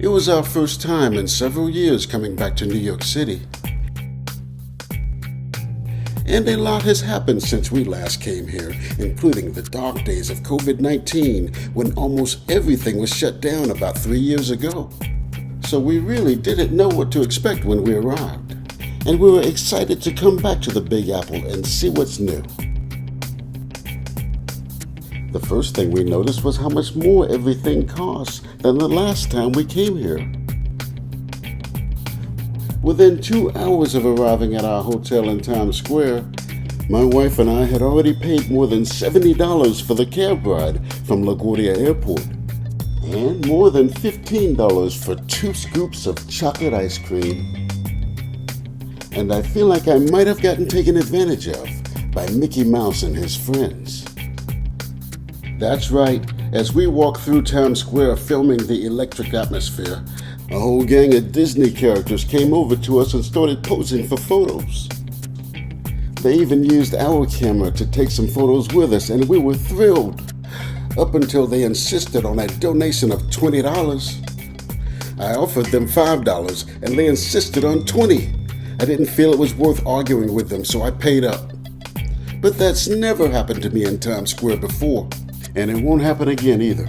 It was our first time in several years coming back to New York City. And a lot has happened since we last came here, including the dark days of COVID-19, when almost everything was shut down about 3 years ago. So we really didn't know what to expect when we arrived. And we were excited to come back to the Big Apple and see what's new. The first thing we noticed was how much more everything costs than the last time we came here. Within 2 hours of arriving at our hotel in Times Square, my wife and I had already paid more than $70 for the cab ride from LaGuardia Airport, and more than $15 for 2 scoops of chocolate ice cream. And I feel like I might have gotten taken advantage of by Mickey Mouse and his friends. That's right, as we walked through Times Square filming the electric atmosphere, a whole gang of Disney characters came over to us and started posing for photos. They even used our camera to take some photos with us, and we were thrilled, up until they insisted on a donation of $20. I offered them $5, and they insisted on $20. I didn't feel it was worth arguing with them, so I paid up. But that's never happened to me in Times Square before, and it won't happen again either.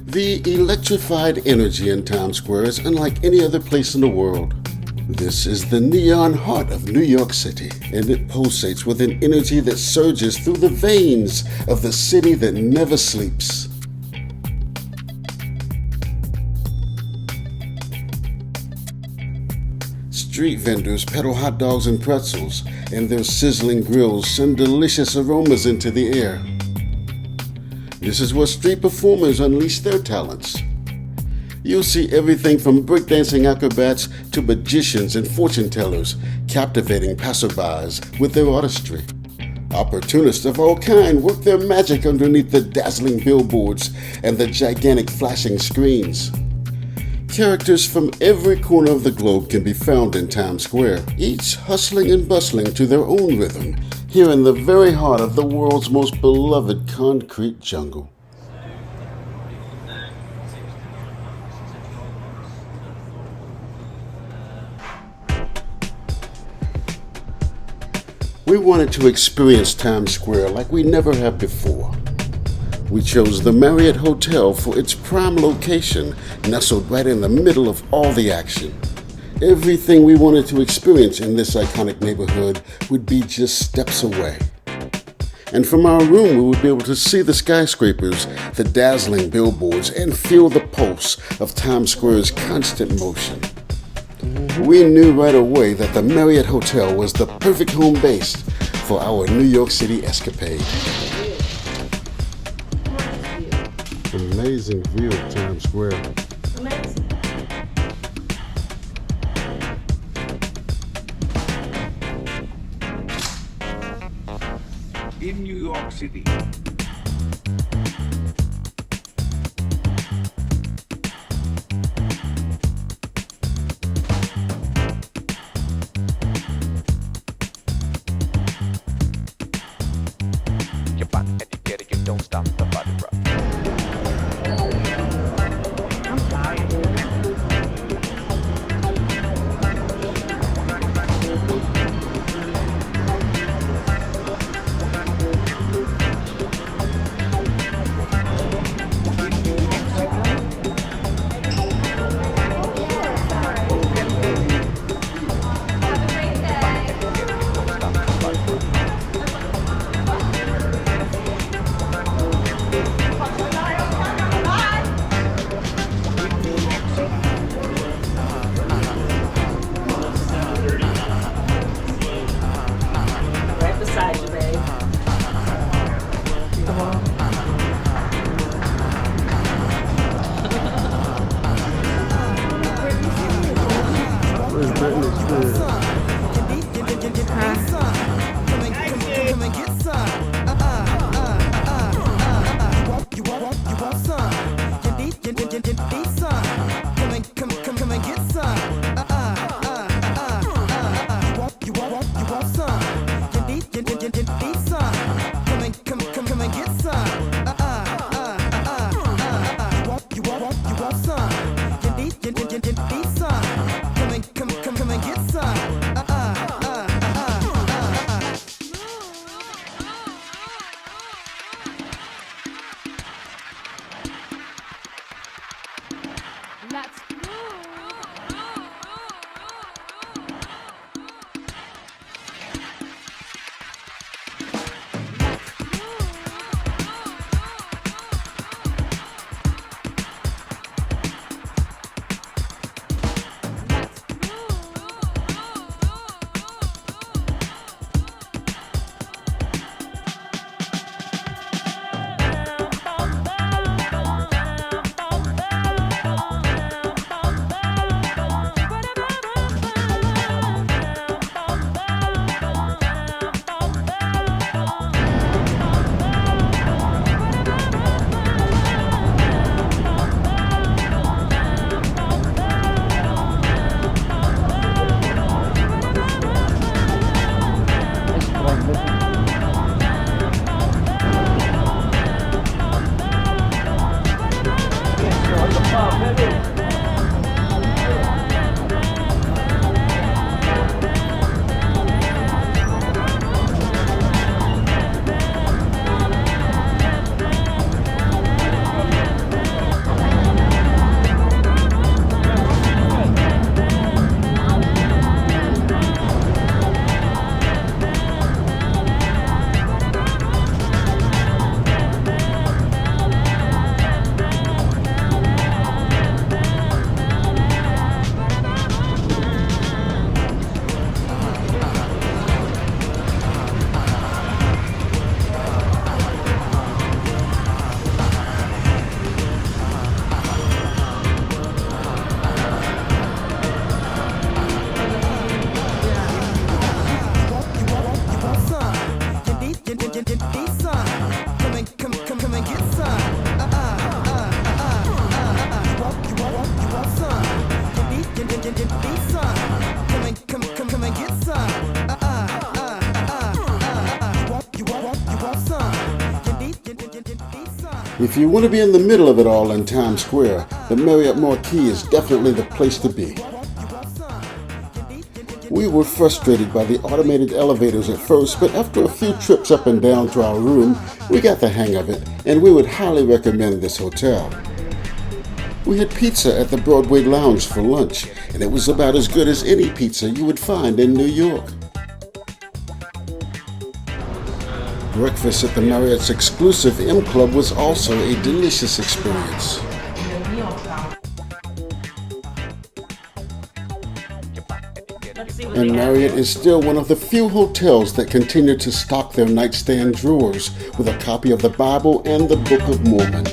The electrified energy in Times Square is unlike any other place in the world. This is the neon heart of New York City, and it pulsates with an energy that surges through the veins of the city that never sleeps. Street vendors peddle hot dogs and pretzels, and their sizzling grills send delicious aromas into the air. This is where street performers unleash their talents. You'll see everything from breakdancing acrobats to magicians and fortune tellers, captivating passerbys with their artistry. Opportunists of all kinds work their magic underneath the dazzling billboards and the gigantic flashing screens. Characters from every corner of the globe can be found in Times Square, each hustling and bustling to their own rhythm, here in the very heart of the world's most beloved concrete jungle. We wanted to experience Times Square like we never have before. We chose the Marriott Hotel for its prime location, nestled right in the middle of all the action. Everything we wanted to experience in this iconic neighborhood would be just steps away. And from our room, we would be able to see the skyscrapers, the dazzling billboards, and feel the pulse of Times Square's constant motion. We knew right away that the Marriott Hotel was the perfect home base for our New York City escapade. Amazing view of Times Square. Amazing. In New York City. You're fun and you get it, you don't stop the body rock. If you want to be in the middle of it all in Times Square, the Marriott Marquis is definitely the place to be. We were frustrated by the automated elevators at first, but after a few trips up and down to our room, we got the hang of it, and we would highly recommend this hotel. We had pizza at the Broadway Lounge for lunch, and it was about as good as any pizza you would find in New York. Breakfast at the Marriott's exclusive M Club was also a delicious experience. And Marriott is still one of the few hotels that continue to stock their nightstand drawers with a copy of the Bible and the Book of Mormon.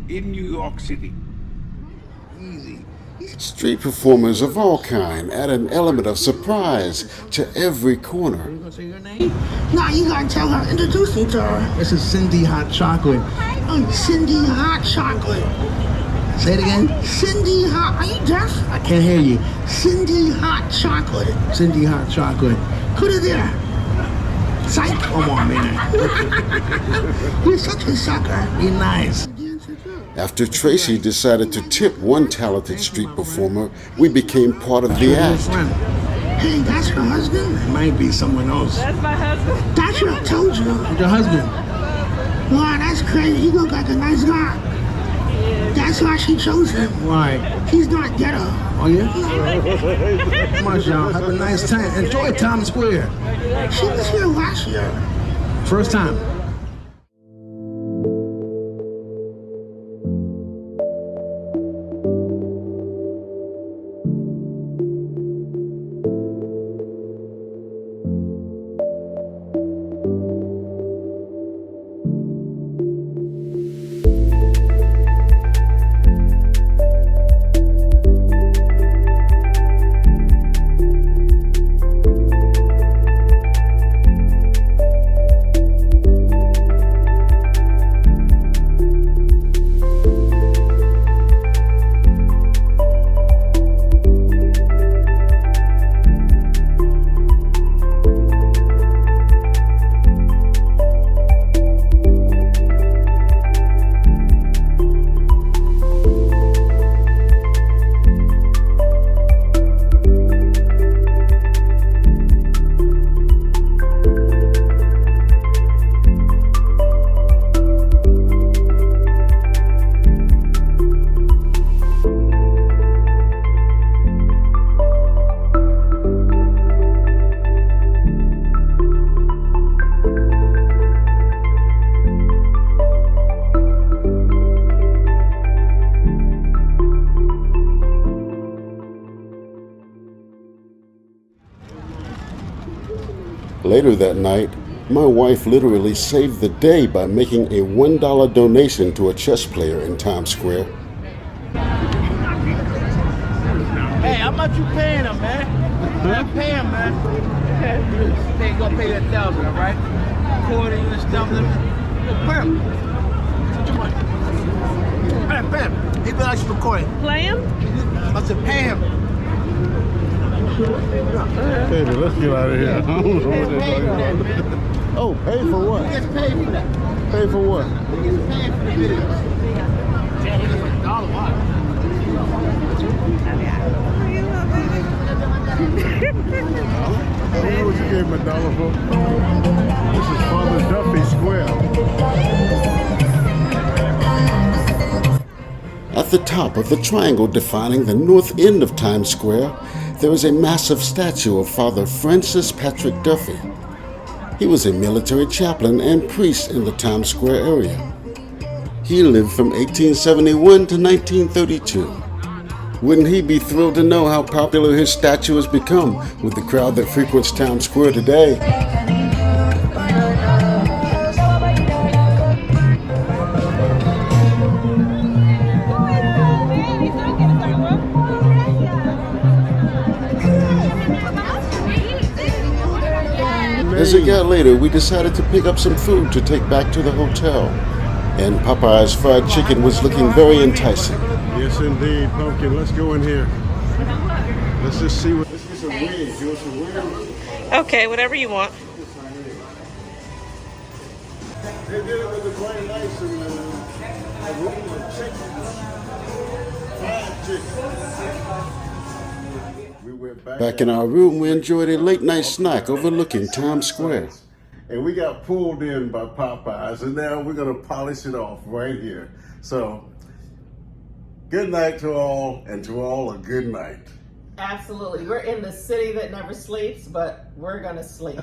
In New York City. Easy. Street performers of all kind add an element of surprise to every corner. You gonna say your name? No, you gotta tell her, introduce me to her. This is Cindy Hot Chocolate. Oh, Cindy Hot Chocolate. Say it again. Cindy Hot, are you deaf? I can't hear you. Cindy Hot Chocolate. Cindy Hot Chocolate. Put it there. Psych. Come on, man. You're such a sucker. Be nice. After Tracy decided to tip one talented street performer, we became part of the Your act. friend. Hey, that's your husband? It might be someone else. That's my husband. That's what I told you. Your husband. Wow, that's crazy. He look like a nice guy. That's why she chose him. Why? He's not ghetto. Oh, yeah? Come on, y'all. Have a nice time. Enjoy Times Square. She was here last year. First time. Later that night, my wife literally saved the day by making a $1 donation to a chess player in Times Square. Hey, how much you paying him, man? Man, pay him, man. They ain't gonna pay that $1,000, all right? Quarter, you gonna stump them. Pay him. Pay him. He been actually recording. Play him? I said, pay him. Baby, let's get out of here. I don't know what they're talking about. Oh, pay for He what? gets paid for that. Pay for what? He gets paid for the videos. Yeah, he gets $1 wide. I don't know what you gave him $1 for. This is Father Duffy Square. At the top of the triangle defining the north end of Times Square, there is a massive statue of Father Francis Patrick Duffy. He was a military chaplain and priest in the Times Square area. He lived from 1871 to 1932. Wouldn't he be thrilled to know how popular his statue has become with the crowd that frequents Town Square today? As it got later, we decided to pick up some food to take back to the hotel. And Popeye's fried chicken was looking very enticing. Yes, indeed, Pumpkin. Let's go in here. Let's just see what. Let's get some wings. You want some wings? Okay, whatever you want. They did it with the white rice and a roll of chicken. Fried chicken. We went Back in our room, we enjoyed a late night snack overlooking Times Square. And we got pulled in by Popeyes, and now we're going to polish it off right here. So, good night to all, and to all a good night. Absolutely. We're in the city that never sleeps, but we're going to sleep.